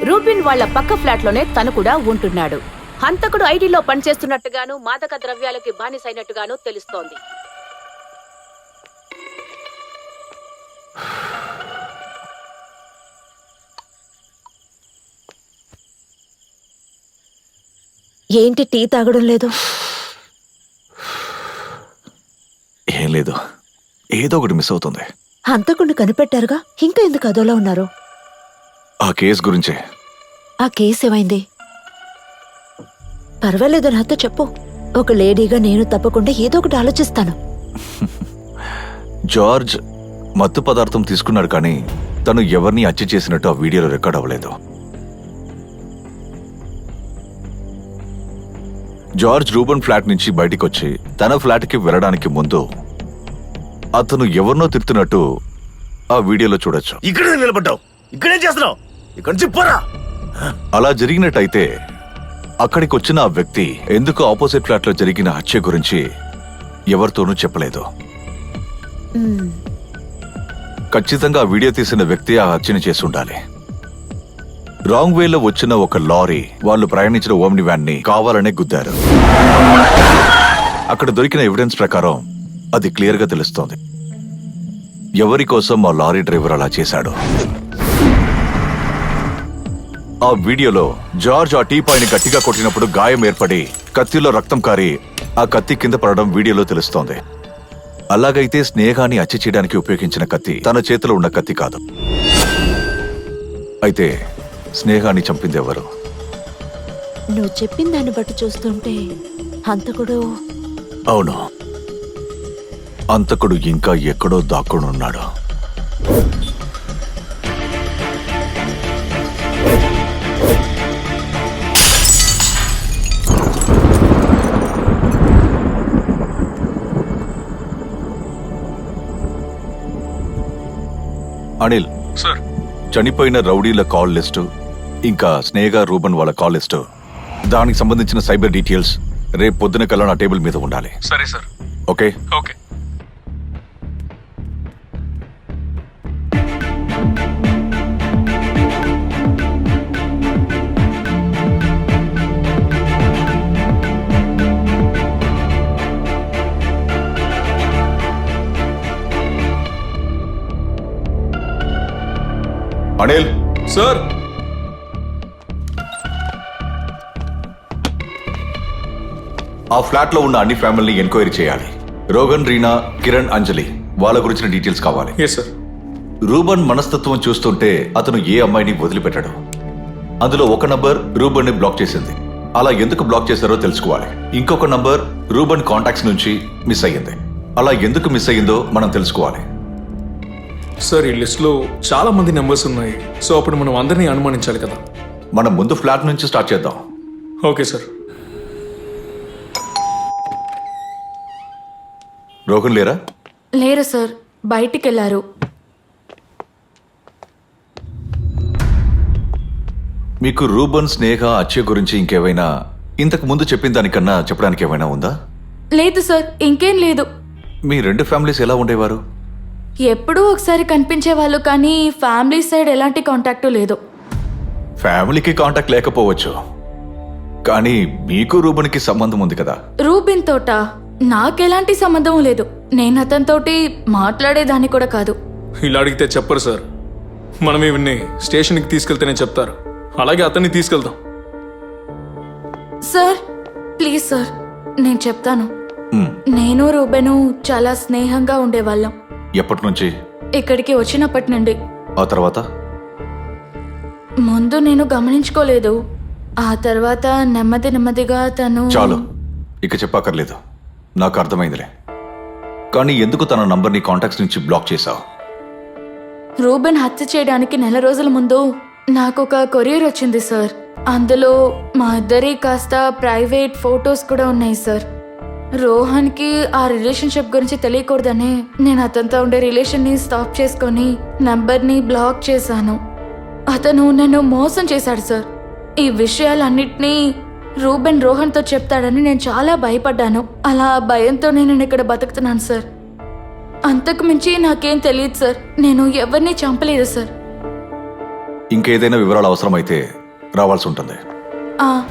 Rubin వాళ్ల పక్క flat లోనే తను కూడా ఉంటున్నాడు. హంతకుడు ఐడీలో పనిచేస్తున్నట్టుగాను మాదక ద్రవ్యాలకి బానిసైనట్టుగాను తెలుస్తోంది. ఏంటి టీ తాగడం లేదు? ఏం లేదు, ఏదో ఒకటి మిస్ అవుతుంది. హంతకుడిని కనిపెట్టారుగా, ఇంకా ఎందుకు అదోలా ఉన్నారు? ఆ కేసు గురించే. ఆ కేసు ఏమైంది? పర్వాలేదు, నాతో చెప్పు. ఒక లేడీగా నేను తప్పకుండా ఏదో ఒకటి ఆలోచిస్తాను. జార్జ్ మత్తు పదార్థం తీసుకున్నాడు, కానీ తను ఎవరిని హత్య చేసినట్టు ఆ వీడియోలో రికార్డ్ అవ్వలేదు. జార్జ్ రూబన్ ఫ్లాట్ నుంచి బయటికొచ్చి తన ఫ్లాట్కి వెళ్ళడానికి ముందు అతను ఎవరినో తిడుతున్నట్టు ఆ వీడియోలో చూడొచ్చు. ఇక్కడే నిలబడ్డావు, ఇక్కడే చేస్తున్నావు, ఇక్కడ నుంచి పోరా. అలా జరిగినట్టయితే అక్కడికి వచ్చిన ఆ వ్యక్తి ఎందుకు ఆపోజిట్ ఫ్లాట్ లో జరిగిన హత్య గురించి ఎవరితోనూ చెప్పలేదు. ఖచ్చితంగా ఆ వీడియో తీసిన వ్యక్తి ఆ హత్యని చేసి ఉండాలి. రాంగ్ వేలో వచ్చిన ఒక లారీ వాళ్ళు ప్రయాణించిన ఓమ్ని వ్యాన్ ని కావాలనే గుద్దారు. అక్కడ దొరికిన ఎవిడెన్స్ ప్రకారం అది క్లియర్ గా తెలుస్తోంది ఎవరి కోసం ఆ లారీ డ్రైవర్ అలా చేశాడు. ఆ వీడియోలో జార్జ్ ఆ టీపాయ్ని గట్టిగా కొట్టినప్పుడు గాయం ఏర్పడి కత్తిలో రక్తం కారి ఆ కత్తి కింద పడడం వీడియోలో తెలుస్తోంది. అలాగైతే స్నేహాన్ని హత్య చేయడానికి ఉపయోగించిన కత్తి తన చేతిలో ఉన్న కత్తి కాదు. అయితే స్నేహాన్ని చంపింది ఎవరు? నువ్వు చెప్పిన దాన్ని బట్టి చూస్తుంటే హంతకుడు... అవును, హంతకుడు ఇంకా ఎక్కడో దాక్కుని ఉన్నాడు. అనిల్ సార్, చనిపోయిన రౌడీల కాల్ లిస్టు, ఇంకా స్నేహ రూబన్ వాళ్ళ కాల్ లిస్టు, దానికి సంబంధించిన సైబర్ డీటెయిల్స్ రేపు పొద్దున కల్లా నా టేబుల్ మీద ఉండాలి. సరే sir. Okay okay. Anil sir, ఆ ఫ్లాట్ లో ఉన్న అన్ని ఫ్యామిలీని ఎంక్వైరీ చేయాలి. రోగన్, రీనా, కిరణ్, అంజలి వాళ్ళ గురించిన డీటెయిల్స్ కావాలి. Yes sir. రూబన్ మనస్తత్వం చూస్తుంటే అతను ఏ అమ్మాయిని వదిలిపెట్టాడు. అందులో ఒక నంబర్ రూబన్ ని బ్లాక్ చేసింది. అలా ఎందుకు బ్లాక్ చేశారో తెలుసుకోవాలి. ఇంకొక నంబర్ రూబన్ కాంటాక్ట్స్ నుంచి మిస్ అయ్యింది. అలా ఎందుకు మిస్ అయ్యిందో మనం తెలుసుకోవాలి. సార్, ఈ లిస్ట్ లో చాలా మంది నెంబర్స్ ఉన్నాయి. సో అప్పుడు మనం అందరినీ అనుమానించాలి కదా. మనం ముందు ఫ్లాట్ నుంచి స్టార్ట్ చేద్దాం. Okay sir. రోహన్ లేరా? లేరు సార్, బయటికి వెళ్ళారు. మీకు రూబన్, స్నేహ హత్య గురించి ఇంకేమైనా ఇంతకు ముందు చెప్పిన దానికన్నా చెప్పడానికి ఏమైనా ఉందా? లేదు సార్, ఇంకేం లేదు. మీ రెండు ఫ్యామిలీస్ ఎలా ఉండేవారు? ఎప్పుడూ ఒకసారి కనిపించేవాళ్ళు, కానీ ఫ్యామిలీ సైడ్ ఎలాంటి కాంటాక్టు లేదు. ఫ్యామిలీకి కాంటాక్ట్ లేకపోవచ్చు, కానీ మీకు రూబన్కి సంబంధం ఉంది కదా. రూబిన్ తోట నాకెలాంటి సంబంధం లేదు. నేను అతనితోటి మాట్లాడేదాన్ని కూడా కాదు. ఇలా అడిగితే చెప్పరు సార్. మనం ఇవన్నీ స్టేషన్కి తీసుకెళ్తేనే చెప్తారు. అలాగే అతన్ని తీసుకెళ్తాం. సార్ ప్లీజ్ సార్, నేను చెప్తాను. నేను రూబెను చాలా స్నేహంగా ఉండేవాళ్ళం. ఎప్పటి నుంచి? ఇక్కడికి వచ్చినప్పటి నుండి. ఆ తర్వాత? ముందు నేను గమనించుకోలేదు. ఆ తర్వాత నెమ్మదిగా తను... చాలు, ఇక చెప్పక్కర్లేదు, నాకు అర్థమైందిలే. కానీ ఎందుకు తన నంబర్ని కాంటాక్ట్స్ నుంచి బ్లాక్ చేశావు? రూబెన్ హత్య చేయడానికి 4 రోజుల ముందు నాకు ఒక కొరియర్ వచ్చింది సార్. అందులో మా ఇద్దరి కాస్త ప్రైవేట్ ఫొటోస్ కూడా ఉన్నాయి సార్. రోహన్కి ఆ రిలేషన్షిప్ గురించి తెలియకూడదని నేను అతనితో ఉండే రిలేషన్ని స్టాప్ చేసుకొని నంబర్ని బ్లాక్ చేశాను. అతను నన్ను మోసం చేశాడు సార్. ఈ విషయాలన్నిటినీ రూబెన్ రోహన్తో చెప్తాడని నేను చాలా భయపడ్డాను. అలా భయంతో నేను ఇక్కడ బతుకుతున్నాను సార్. అంతకు మించి నాకేం తెలియదు సార్. నేను ఎవరిని చంపలేదు సార్. ఇంకేదైనా వివరాలు అవసరమైతే రావాల్సి ఉంటుంది. ఆ,